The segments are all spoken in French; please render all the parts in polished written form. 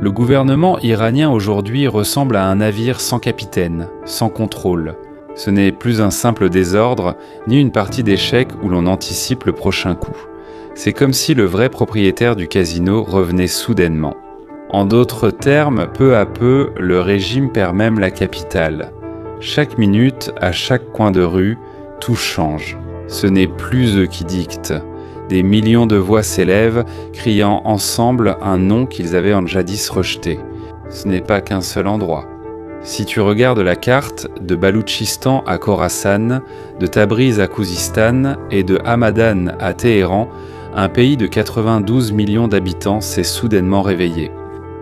Le gouvernement iranien aujourd'hui ressemble à un navire sans capitaine, sans contrôle. Ce n'est plus un simple désordre, ni une partie d'échecs où l'on anticipe le prochain coup. C'est comme si le vrai propriétaire du casino revenait soudainement. En d'autres termes, peu à peu, le régime perd même la capitale. Chaque minute, à chaque coin de rue, tout change. Ce n'est plus eux qui dictent. Des millions de voix s'élèvent, criant ensemble un nom qu'ils avaient en jadis rejeté. Ce n'est pas qu'un seul endroit. Si tu regardes la carte, de Baloutchistan à Khorasan, de Tabriz à Khouzistan et de Hamadan à Téhéran, un pays de 92 millions d'habitants s'est soudainement réveillé.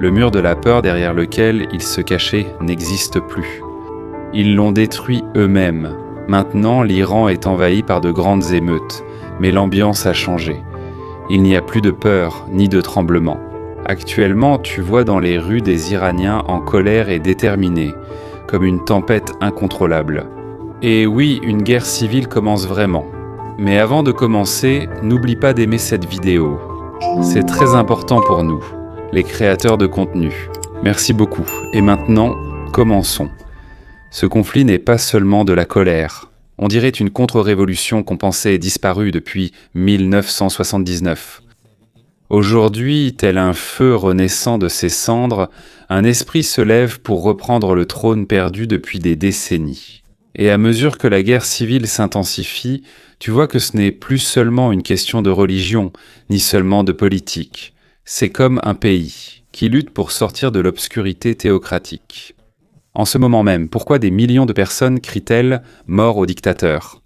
Le mur de la peur derrière lequel ils se cachaient n'existe plus. Ils l'ont détruit eux-mêmes. Maintenant, l'Iran est envahi par de grandes émeutes, mais l'ambiance a changé. Il n'y a plus de peur ni de tremblement. Actuellement, tu vois dans les rues des Iraniens en colère et déterminés, comme une tempête incontrôlable. Et oui, une guerre civile commence vraiment. Mais avant de commencer, n'oublie pas d'aimer cette vidéo. C'est très important pour nous, les créateurs de contenu. Merci beaucoup. Et maintenant, commençons. Ce conflit n'est pas seulement de la colère. On dirait une contre-révolution qu'on pensait disparue depuis 1979. Aujourd'hui, tel un feu renaissant de ses cendres, un esprit se lève pour reprendre le trône perdu depuis des décennies. Et à mesure que la guerre civile s'intensifie, tu vois que ce n'est plus seulement une question de religion, ni seulement de politique. C'est comme un pays qui lutte pour sortir de l'obscurité théocratique. En ce moment même, pourquoi des millions de personnes crient-elles « mort au dictateur »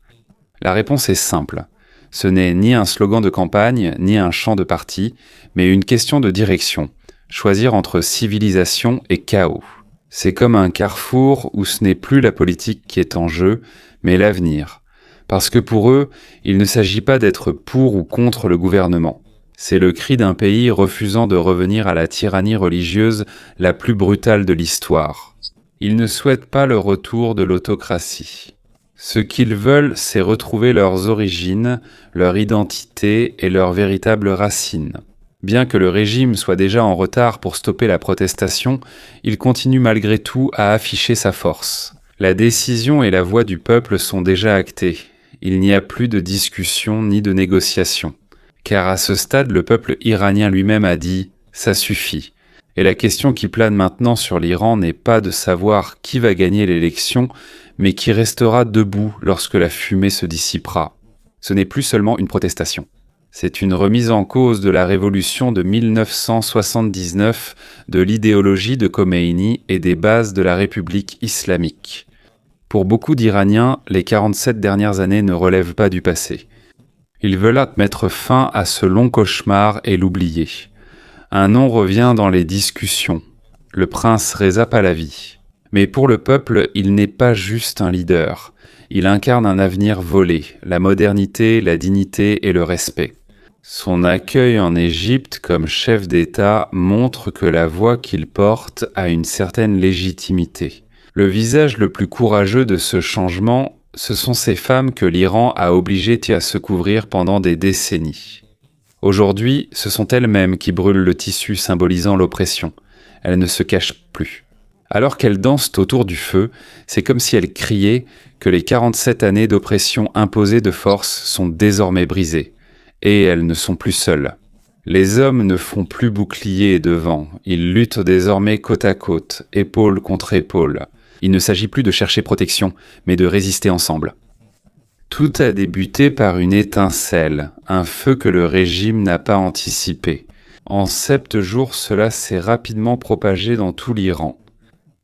La réponse est simple. Ce n'est ni un slogan de campagne, ni un chant de parti, mais une question de direction. Choisir entre civilisation et chaos. C'est comme un carrefour où ce n'est plus la politique qui est en jeu, mais l'avenir. Parce que pour eux, il ne s'agit pas d'être pour ou contre le gouvernement. C'est le cri d'un pays refusant de revenir à la tyrannie religieuse la plus brutale de l'histoire. Ils ne souhaitent pas le retour de l'autocratie. Ce qu'ils veulent, c'est retrouver leurs origines, leur identité et leurs véritables racines. Bien que le régime soit déjà en retard pour stopper la protestation, il continue malgré tout à afficher sa force. La décision et la voix du peuple sont déjà actées. Il n'y a plus de discussion ni de négociation. Car à ce stade, le peuple iranien lui-même a dit « ça suffit ». Et la question qui plane maintenant sur l'Iran n'est pas de savoir qui va gagner l'élection, mais qui restera debout lorsque la fumée se dissipera. Ce n'est plus seulement une protestation. C'est une remise en cause de la révolution de 1979, de l'idéologie de Khomeini et des bases de la République islamique. Pour beaucoup d'Iraniens, les 47 dernières années ne relèvent pas du passé. Ils veulent mettre fin à ce long cauchemar et l'oublier. Un nom revient dans les discussions, le prince Reza Pahlavi. Mais pour le peuple, il n'est pas juste un leader. Il incarne un avenir volé, la modernité, la dignité et le respect. Son accueil en Égypte comme chef d'État montre que la voix qu'il porte a une certaine légitimité. Le visage le plus courageux de ce changement, ce sont ces femmes que l'Iran a obligées à se couvrir pendant des décennies. Aujourd'hui, ce sont elles-mêmes qui brûlent le tissu symbolisant l'oppression. Elles ne se cachent plus. Alors qu'elles dansent autour du feu, c'est comme si elles criaient que les 47 années d'oppression imposées de force sont désormais brisées. Et elles ne sont plus seules. Les hommes ne font plus bouclier devant. Ils luttent désormais côte à côte, épaule contre épaule. Il ne s'agit plus de chercher protection, mais de résister ensemble. Tout a débuté par une étincelle, un feu que le régime n'a pas anticipé. En 7 jours, cela s'est rapidement propagé dans tout l'Iran.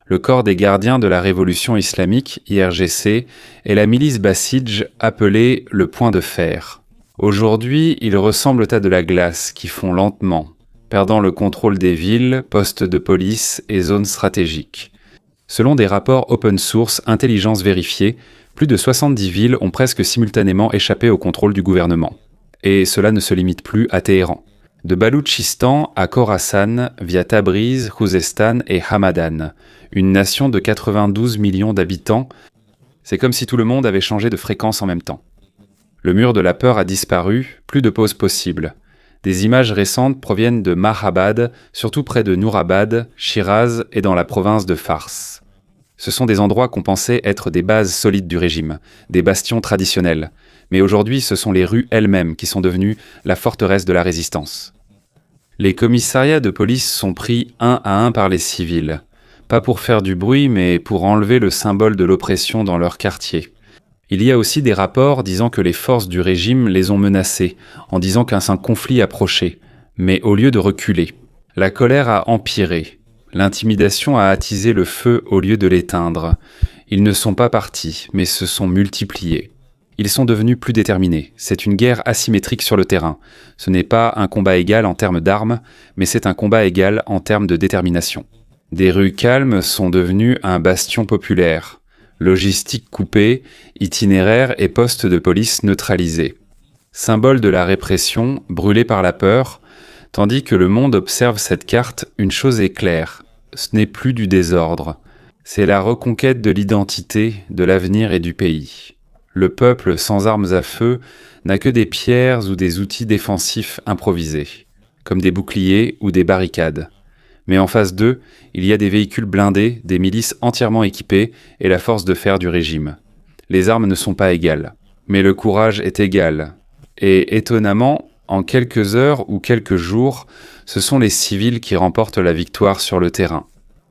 Le corps des gardiens de la révolution islamique, IRGC, est la milice bassidj appelée le point de fer. Aujourd'hui, ils ressemblent à de la glace qui fond lentement, perdant le contrôle des villes, postes de police et zones stratégiques. Selon des rapports open source intelligence vérifiée, plus de 70 villes ont presque simultanément échappé au contrôle du gouvernement. Et cela ne se limite plus à Téhéran. De Baloutchistan à Khorasan, via Tabriz, Khouzestan et Hamadan, une nation de 92 millions d'habitants, c'est comme si tout le monde avait changé de fréquence en même temps. Le mur de la peur a disparu, plus de pause possible. Des images récentes proviennent de Mahabad, surtout près de Nourabad, Shiraz et dans la province de Fars. Ce sont des endroits qu'on pensait être des bases solides du régime, des bastions traditionnels. Mais aujourd'hui, ce sont les rues elles-mêmes qui sont devenues la forteresse de la résistance. Les commissariats de police sont pris un à un par les civils. Pas pour faire du bruit, mais pour enlever le symbole de l'oppression dans leur quartier. Il y a aussi des rapports disant que les forces du régime les ont menacés, en disant qu'un conflit approchait. Mais au lieu de reculer, la colère a empiré. L'intimidation a attisé le feu au lieu de l'éteindre. Ils ne sont pas partis, mais se sont multipliés. Ils sont devenus plus déterminés. C'est une guerre asymétrique sur le terrain. Ce n'est pas un combat égal en termes d'armes, mais c'est un combat égal en termes de détermination. Des rues calmes sont devenues un bastion populaire. Logistique coupée, itinéraires et postes de police neutralisés. Symbole de la répression, brûlé par la peur, tandis que le monde observe cette carte, une chose est claire, ce n'est plus du désordre. C'est la reconquête de l'identité, de l'avenir et du pays. Le peuple sans armes à feu n'a que des pierres ou des outils défensifs improvisés, comme des boucliers ou des barricades. Mais en face d'eux, il y a des véhicules blindés, des milices entièrement équipées et la force de fer du régime. Les armes ne sont pas égales, mais le courage est égal. Et étonnamment, en quelques heures ou quelques jours, ce sont les civils qui remportent la victoire sur le terrain.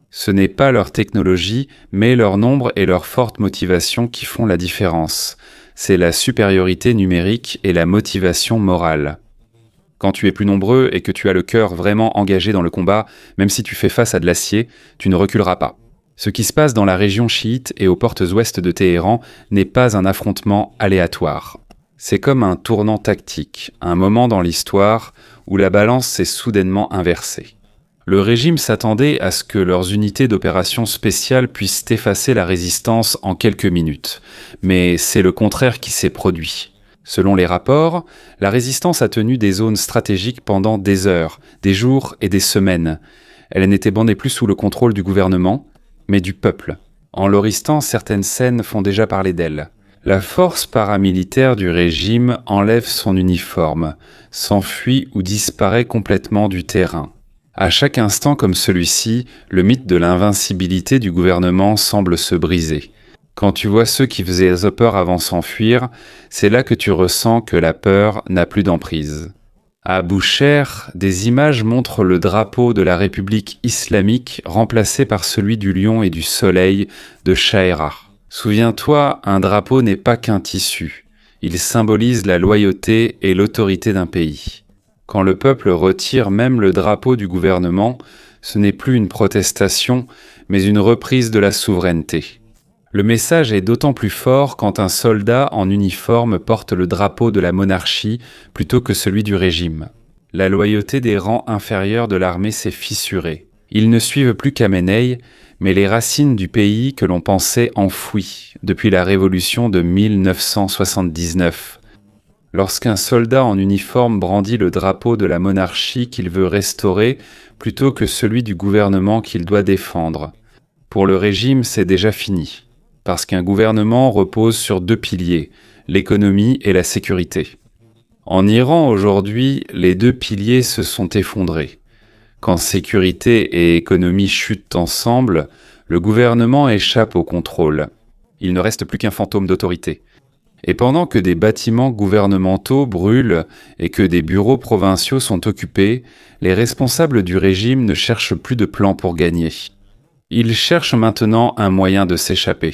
Ce n'est pas leur technologie, mais leur nombre et leur forte motivation qui font la différence. C'est la supériorité numérique et la motivation morale. Quand tu es plus nombreux et que tu as le cœur vraiment engagé dans le combat, même si tu fais face à de l'acier, tu ne reculeras pas. Ce qui se passe dans la région chiite et aux portes ouest de Téhéran n'est pas un affrontement aléatoire. C'est comme un tournant tactique, un moment dans l'histoire où la balance s'est soudainement inversée. Le régime s'attendait à ce que leurs unités d'opération spéciales puissent effacer la résistance en quelques minutes. Mais c'est le contraire qui s'est produit. Selon les rapports, la résistance a tenu des zones stratégiques pendant des heures, des jours et des semaines. Elle n'était bandée plus sous le contrôle du gouvernement, mais du peuple. En l'Oristan, certaines scènes font déjà parler d'elle. La force paramilitaire du régime enlève son uniforme, s'enfuit ou disparaît complètement du terrain. À chaque instant comme celui-ci, le mythe de l'invincibilité du gouvernement semble se briser. Quand tu vois ceux qui faisaient peur avant s'enfuir, c'est là que tu ressens que la peur n'a plus d'emprise. À Boucher, des images montrent le drapeau de la République islamique remplacé par celui du lion et du soleil de Shaira. Souviens-toi, un drapeau n'est pas qu'un tissu. Il symbolise la loyauté et l'autorité d'un pays. Quand le peuple retire même le drapeau du gouvernement, ce n'est plus une protestation, mais une reprise de la souveraineté. Le message est d'autant plus fort quand un soldat en uniforme porte le drapeau de la monarchie plutôt que celui du régime. La loyauté des rangs inférieurs de l'armée s'est fissurée. Ils ne suivent plus Khamenei, mais les racines du pays que l'on pensait enfouies depuis la révolution de 1979. Lorsqu'un soldat en uniforme brandit le drapeau de la monarchie qu'il veut restaurer plutôt que celui du gouvernement qu'il doit défendre. Pour le régime, c'est déjà fini. Parce qu'un gouvernement repose sur deux piliers, l'économie et la sécurité. En Iran, aujourd'hui, les deux piliers se sont effondrés. Quand sécurité et économie chutent ensemble, le gouvernement échappe au contrôle. Il ne reste plus qu'un fantôme d'autorité. Et pendant que des bâtiments gouvernementaux brûlent et que des bureaux provinciaux sont occupés, les responsables du régime ne cherchent plus de plan pour gagner. Ils cherchent maintenant un moyen de s'échapper.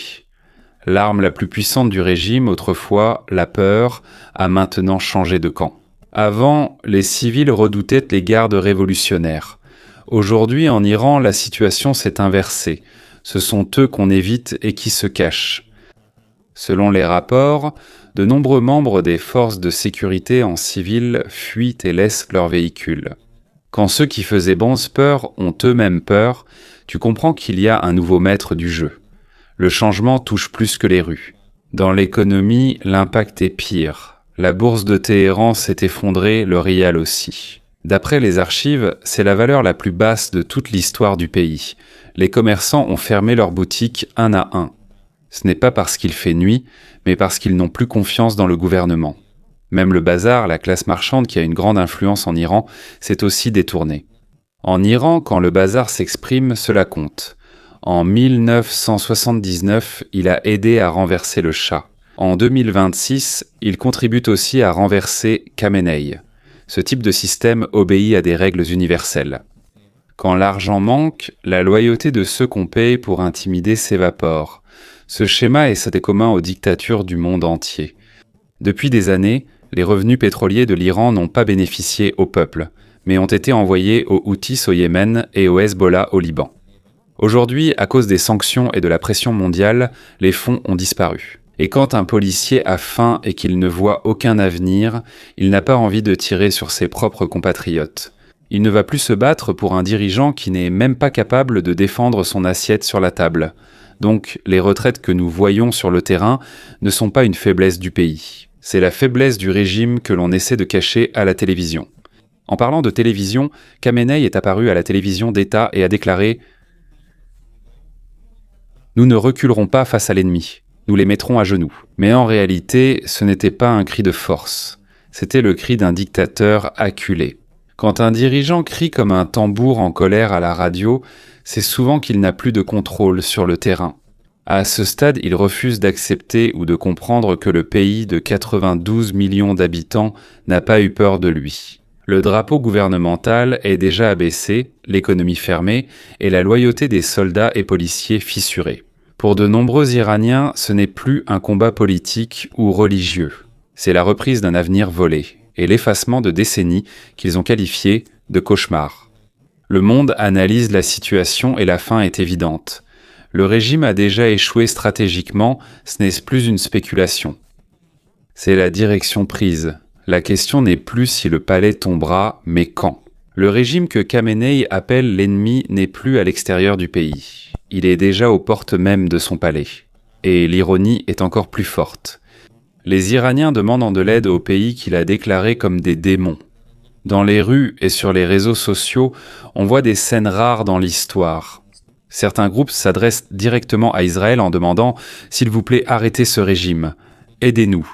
L'arme la plus puissante du régime, autrefois la peur, a maintenant changé de camp. Avant, les civils redoutaient les gardes révolutionnaires. Aujourd'hui, en Iran, la situation s'est inversée. Ce sont eux qu'on évite et qui se cachent. Selon les rapports, de nombreux membres des forces de sécurité en civil fuient et laissent leurs véhicules. Quand ceux qui faisaient bonze peur ont eux-mêmes peur, tu comprends qu'il y a un nouveau maître du jeu. Le changement touche plus que les rues. Dans l'économie, l'impact est pire. La bourse de Téhéran s'est effondrée, le rial aussi. D'après les archives, c'est la valeur la plus basse de toute l'histoire du pays. Les commerçants ont fermé leurs boutiques un à un. Ce n'est pas parce qu'il fait nuit, mais parce qu'ils n'ont plus confiance dans le gouvernement. Même le bazar, la classe marchande qui a une grande influence en Iran, s'est aussi détourné. En Iran, quand le bazar s'exprime, cela compte. En 1979, il a aidé à renverser le Shah. En 2026, il contribue aussi à renverser Khamenei. Ce type de système obéit à des règles universelles. Quand l'argent manque, la loyauté de ceux qu'on paye pour intimider s'évapore. Ce schéma est assez commun aux dictatures du monde entier. Depuis des années, les revenus pétroliers de l'Iran n'ont pas bénéficié au peuple, mais ont été envoyés aux Houthis au Yémen et au Hezbollah au Liban. Aujourd'hui, à cause des sanctions et de la pression mondiale, les fonds ont disparu. Et quand un policier a faim et qu'il ne voit aucun avenir, il n'a pas envie de tirer sur ses propres compatriotes. Il ne va plus se battre pour un dirigeant qui n'est même pas capable de défendre son assiette sur la table. Donc, les retraites que nous voyons sur le terrain ne sont pas une faiblesse du pays. C'est la faiblesse du régime que l'on essaie de cacher à la télévision. En parlant de télévision, Khamenei est apparu à la télévision d'État et a déclaré « Nous ne reculerons pas face à l'ennemi. Nous les mettrons à genoux. » Mais en réalité, ce n'était pas un cri de force. C'était le cri d'un dictateur acculé. Quand un dirigeant crie comme un tambour en colère à la radio, c'est souvent qu'il n'a plus de contrôle sur le terrain. À ce stade, il refuse d'accepter ou de comprendre que le pays de 92 millions d'habitants n'a pas eu peur de lui. Le drapeau gouvernemental est déjà abaissé, l'économie fermée et la loyauté des soldats et policiers fissurée. Pour de nombreux Iraniens, ce n'est plus un combat politique ou religieux. C'est la reprise d'un avenir volé et l'effacement de décennies qu'ils ont qualifiées de cauchemar. Le monde analyse la situation et la fin est évidente. Le régime a déjà échoué stratégiquement, ce n'est plus une spéculation. C'est la direction prise. La question n'est plus si le palais tombera, mais quand. Le régime que Khamenei appelle l'ennemi n'est plus à l'extérieur du pays. Il est déjà aux portes même de son palais. Et l'ironie est encore plus forte. Les Iraniens demandent de l'aide aux pays qu'il a déclarés comme des démons. Dans les rues et sur les réseaux sociaux, on voit des scènes rares dans l'histoire. Certains groupes s'adressent directement à Israël en demandant « S'il vous plaît, arrêtez ce régime. Aidez-nous ».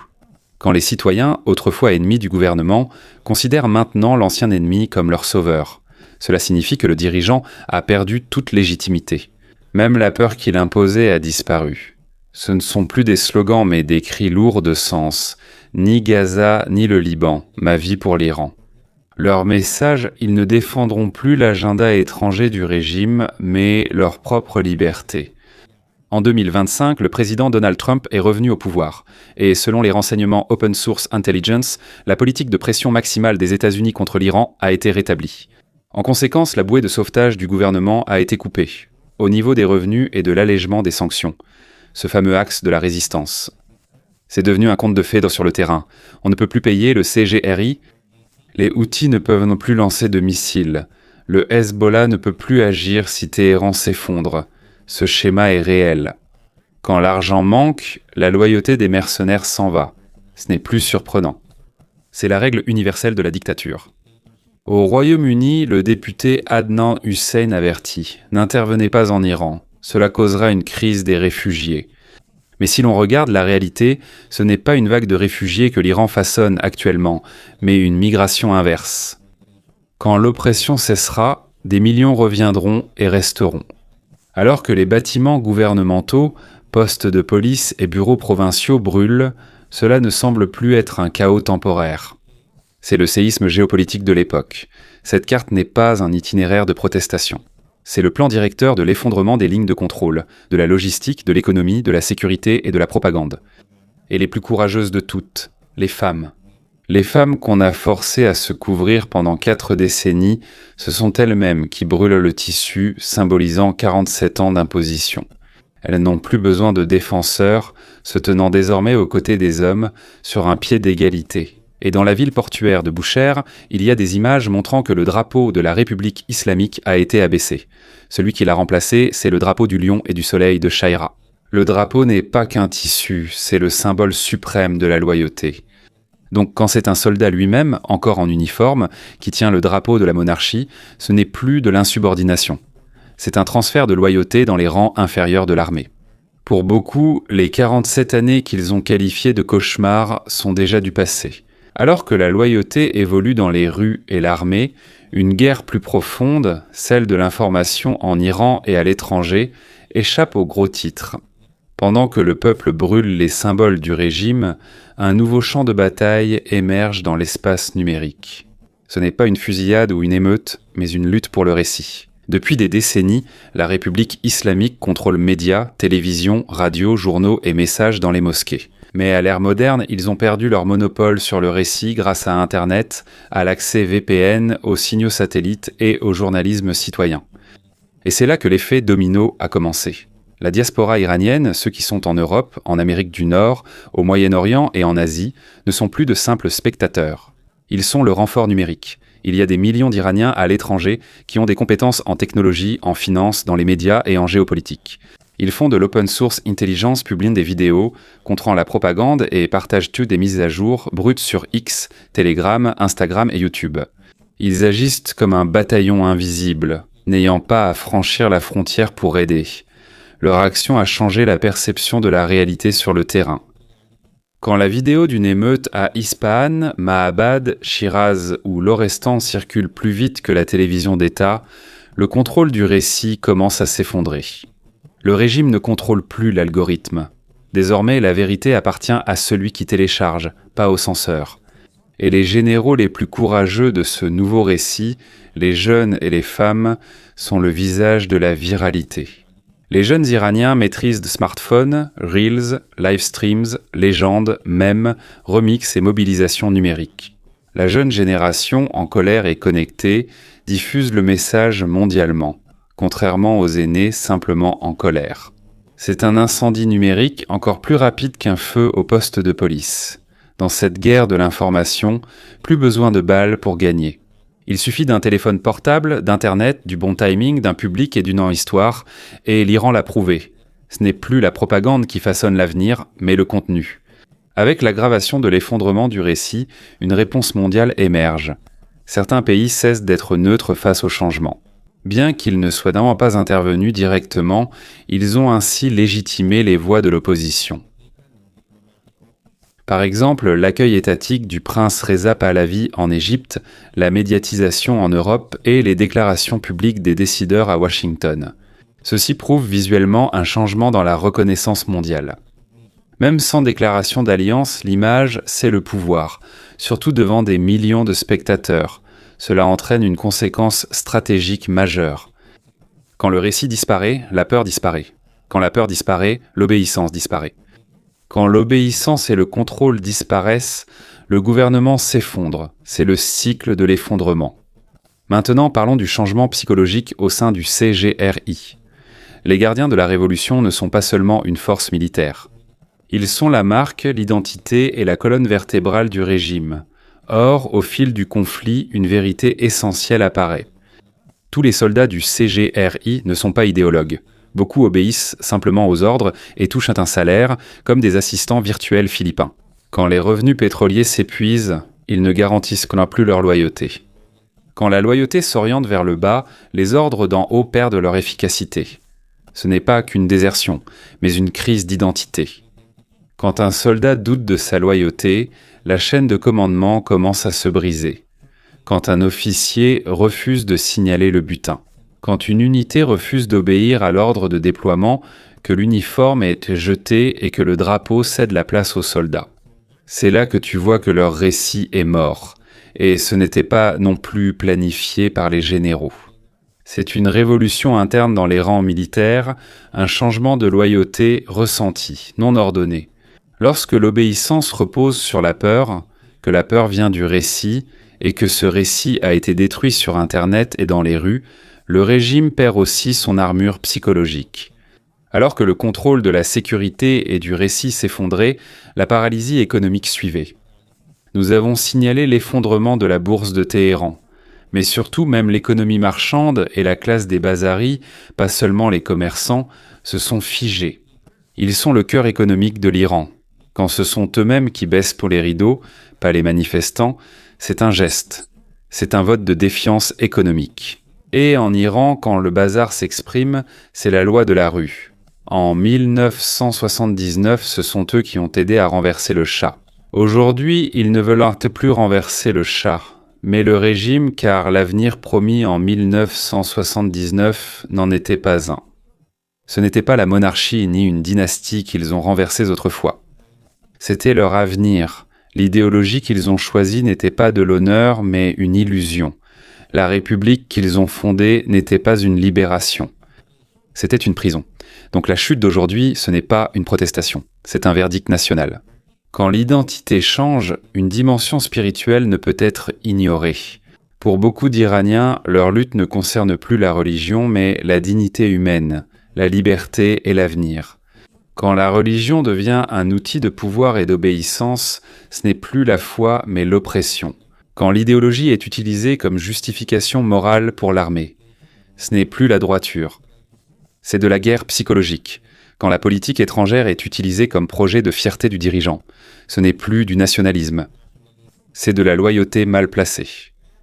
Quand les citoyens, autrefois ennemis du gouvernement, considèrent maintenant l'ancien ennemi comme leur sauveur. Cela signifie que le dirigeant a perdu toute légitimité. Même la peur qu'il imposait a disparu. Ce ne sont plus des slogans mais des cris lourds de sens. Ni Gaza, ni le Liban, ma vie pour l'Iran. Leur message, ils ne défendront plus l'agenda étranger du régime, mais leur propre liberté. En 2025, le président Donald Trump est revenu au pouvoir. Et selon les renseignements Open Source Intelligence, la politique de pression maximale des États-Unis contre l'Iran a été rétablie. En conséquence, la bouée de sauvetage du gouvernement a été coupée, au niveau des revenus et de l'allègement des sanctions. Ce fameux axe de la résistance. C'est devenu un conte de fées sur le terrain. On ne peut plus payer le CGRI. Les Houthis ne peuvent non plus lancer de missiles. Le Hezbollah ne peut plus agir si Téhéran s'effondre. Ce schéma est réel. Quand l'argent manque, la loyauté des mercenaires s'en va. Ce n'est plus surprenant. C'est la règle universelle de la dictature. Au Royaume-Uni, le député Adnan Hussein avertit « N'intervenez pas en Iran, cela causera une crise des réfugiés ». Mais si l'on regarde la réalité, ce n'est pas une vague de réfugiés que l'Iran façonne actuellement, mais une migration inverse. Quand l'oppression cessera, des millions reviendront et resteront. Alors que les bâtiments gouvernementaux, postes de police et bureaux provinciaux brûlent, cela ne semble plus être un chaos temporaire. C'est le séisme géopolitique de l'époque. Cette carte n'est pas un itinéraire de protestation. C'est le plan directeur de l'effondrement des lignes de contrôle, de la logistique, de l'économie, de la sécurité et de la propagande. Et les plus courageuses de toutes, les femmes. Les femmes qu'on a forcées à se couvrir pendant 4 décennies, ce sont elles-mêmes qui brûlent le tissu, symbolisant 47 ans d'imposition. Elles n'ont plus besoin de défenseurs, se tenant désormais aux côtés des hommes, sur un pied d'égalité. Et dans la ville portuaire de Boucher, il y a des images montrant que le drapeau de la République islamique a été abaissé. Celui qui l'a remplacé, c'est le drapeau du lion et du soleil de Shaira. Le drapeau n'est pas qu'un tissu, c'est le symbole suprême de la loyauté. Donc quand c'est un soldat lui-même, encore en uniforme, qui tient le drapeau de la monarchie, ce n'est plus de l'insubordination. C'est un transfert de loyauté dans les rangs inférieurs de l'armée. Pour beaucoup, les 47 années qu'ils ont qualifiées de cauchemar sont déjà du passé. Alors que la loyauté évolue dans les rues et l'armée, une guerre plus profonde, celle de l'information en Iran et à l'étranger, échappe aux gros titres. Pendant que le peuple brûle les symboles du régime, un nouveau champ de bataille émerge dans l'espace numérique. Ce n'est pas une fusillade ou une émeute, mais une lutte pour le récit. Depuis des décennies, la République islamique contrôle médias, télévision, radio, journaux et messages dans les mosquées. Mais à l'ère moderne, ils ont perdu leur monopole sur le récit grâce à Internet, à l'accès VPN, aux signaux satellites et au journalisme citoyen. Et c'est là que l'effet domino a commencé. La diaspora iranienne, ceux qui sont en Europe, en Amérique du Nord, au Moyen-Orient et en Asie, ne sont plus de simples spectateurs. Ils sont le renfort numérique. Il y a des millions d'Iraniens à l'étranger qui ont des compétences en technologie, en finance, dans les médias et en géopolitique. Ils font de l'open source intelligence, publient des vidéos, contrôlent la propagande et partagent-eux des mises à jour brutes sur X, Telegram, Instagram et YouTube. Ils agissent comme un bataillon invisible, n'ayant pas à franchir la frontière pour aider. Leur action a changé la perception de la réalité sur le terrain. Quand la vidéo d'une émeute à Ispahan, Mahabad, Shiraz ou Lorestan circule plus vite que la télévision d'État, le contrôle du récit commence à s'effondrer. Le régime ne contrôle plus l'algorithme. Désormais, la vérité appartient à celui qui télécharge, pas au censeur. Et les généraux les plus courageux de ce nouveau récit, les jeunes et les femmes, sont le visage de la viralité. Les jeunes Iraniens maîtrisent de smartphones, reels, livestreams, légendes, mèmes, remixes et mobilisations numériques. La jeune génération, en colère et connectée, diffuse le message mondialement, contrairement aux aînés simplement en colère. C'est un incendie numérique encore plus rapide qu'un feu au poste de police. Dans cette guerre de l'information, plus besoin de balles pour gagner. Il suffit d'un téléphone portable, d'Internet, du bon timing, d'un public et d'une histoire, et l'Iran l'a prouvé. Ce n'est plus la propagande qui façonne l'avenir, mais le contenu. Avec l'aggravation de l'effondrement du récit, une réponse mondiale émerge. Certains pays cessent d'être neutres face au changement. Bien qu'ils ne soient vraiment pas intervenus directement, ils ont ainsi légitimé les voix de l'opposition. Par exemple, l'accueil étatique du prince Reza Pahlavi en Égypte, la médiatisation en Europe et les déclarations publiques des décideurs à Washington. Ceci prouve visuellement un changement dans la reconnaissance mondiale. Même sans déclaration d'alliance, l'image, c'est le pouvoir, surtout devant des millions de spectateurs. Cela entraîne une conséquence stratégique majeure. Quand le récit disparaît, la peur disparaît. Quand la peur disparaît, l'obéissance disparaît. Quand l'obéissance et le contrôle disparaissent, le gouvernement s'effondre. C'est le cycle de l'effondrement. Maintenant, parlons du changement psychologique au sein du CGRI. Les gardiens de la Révolution ne sont pas seulement une force militaire. Ils sont la marque, l'identité et la colonne vertébrale du régime. Or, au fil du conflit, une vérité essentielle apparaît. Tous les soldats du CGRI ne sont pas idéologues. Beaucoup obéissent simplement aux ordres et touchent un salaire, comme des assistants virtuels philippins. Quand les revenus pétroliers s'épuisent, ils ne garantissent plus leur loyauté. Quand la loyauté s'oriente vers le bas, les ordres d'en haut perdent leur efficacité. Ce n'est pas qu'une désertion, mais une crise d'identité. Quand un soldat doute de sa loyauté, la chaîne de commandement commence à se briser. Quand un officier refuse de signaler le butin. Quand une unité refuse d'obéir à l'ordre de déploiement, que l'uniforme est jeté et que le drapeau cède la place aux soldats. C'est là que tu vois que leur récit est mort, et ce n'était pas non plus planifié par les généraux. C'est une révolution interne dans les rangs militaires, un changement de loyauté ressenti, non ordonné. Lorsque l'obéissance repose sur la peur, que la peur vient du récit, et que ce récit a été détruit sur Internet et dans les rues, le régime perd aussi son armure psychologique. Alors que le contrôle de la sécurité et du récit s'effondrait, la paralysie économique suivait. Nous avons signalé l'effondrement de la bourse de Téhéran, mais surtout même l'économie marchande et la classe des bazaris, pas seulement les commerçants, se sont figés. Ils sont le cœur économique de l'Iran. Quand ce sont eux-mêmes qui baissent pour les rideaux, pas les manifestants, c'est un geste. C'est un vote de défiance économique. Et en Iran, quand le bazar s'exprime, c'est la loi de la rue. En 1979, ce sont eux qui ont aidé à renverser le Shah. Aujourd'hui, ils ne veulent plus renverser le Shah, mais le régime, car l'avenir promis en 1979 n'en était pas un. Ce n'était pas la monarchie ni une dynastie qu'ils ont renversées autrefois. C'était leur avenir. L'idéologie qu'ils ont choisie n'était pas de l'honneur, mais une illusion. La République qu'ils ont fondée n'était pas une libération. C'était une prison. Donc la chute d'aujourd'hui, ce n'est pas une protestation, c'est un verdict national. Quand l'identité change, une dimension spirituelle ne peut être ignorée. Pour beaucoup d'Iraniens, leur lutte ne concerne plus la religion, mais la dignité humaine, la liberté et l'avenir. Quand la religion devient un outil de pouvoir et d'obéissance, ce n'est plus la foi, mais l'oppression. Quand l'idéologie est utilisée comme justification morale pour l'armée, ce n'est plus la droiture. C'est de la guerre psychologique. Quand la politique étrangère est utilisée comme projet de fierté du dirigeant, ce n'est plus du nationalisme. C'est de la loyauté mal placée.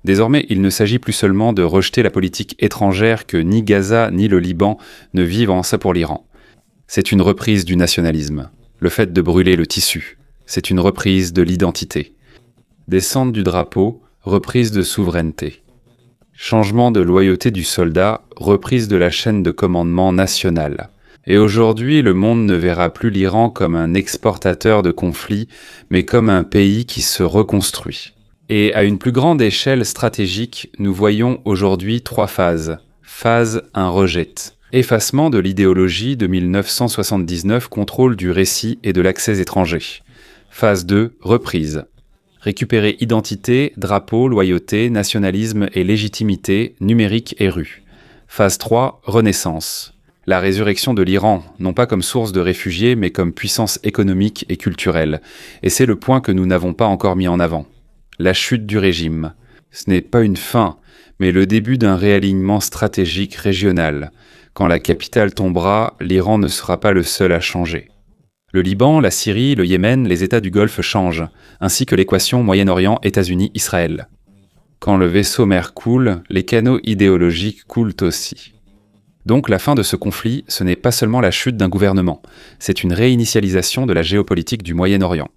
Désormais, il ne s'agit plus seulement de rejeter la politique étrangère que ni Gaza ni le Liban ne vivent en ça pour l'Iran. C'est une reprise du nationalisme. Le fait de brûler le tissu, c'est une reprise de l'identité. Descente du drapeau, reprise de souveraineté. Changement de loyauté du soldat, reprise de la chaîne de commandement nationale. Et aujourd'hui, le monde ne verra plus l'Iran comme un exportateur de conflits, mais comme un pays qui se reconstruit. Et à une plus grande échelle stratégique, nous voyons aujourd'hui 3 phases. Phase 1, rejet. Effacement de l'idéologie de 1979, contrôle du récit et de l'accès étranger. Phase 2, reprise. Récupérer identité, drapeau, loyauté, nationalisme et légitimité, numérique et rue. Phase 3, renaissance. La résurrection de l'Iran, non pas comme source de réfugiés, mais comme puissance économique et culturelle. Et c'est le point que nous n'avons pas encore mis en avant. La chute du régime. Ce n'est pas une fin, mais le début d'un réalignement stratégique régional. Quand la capitale tombera, l'Iran ne sera pas le seul à changer. Le Liban, la Syrie, le Yémen, les États du Golfe changent, ainsi que l'équation Moyen-Orient, États-Unis, Israël. Quand le vaisseau mère coule, les canaux idéologiques coulent aussi. Donc la fin de ce conflit, ce n'est pas seulement la chute d'un gouvernement, c'est une réinitialisation de la géopolitique du Moyen-Orient.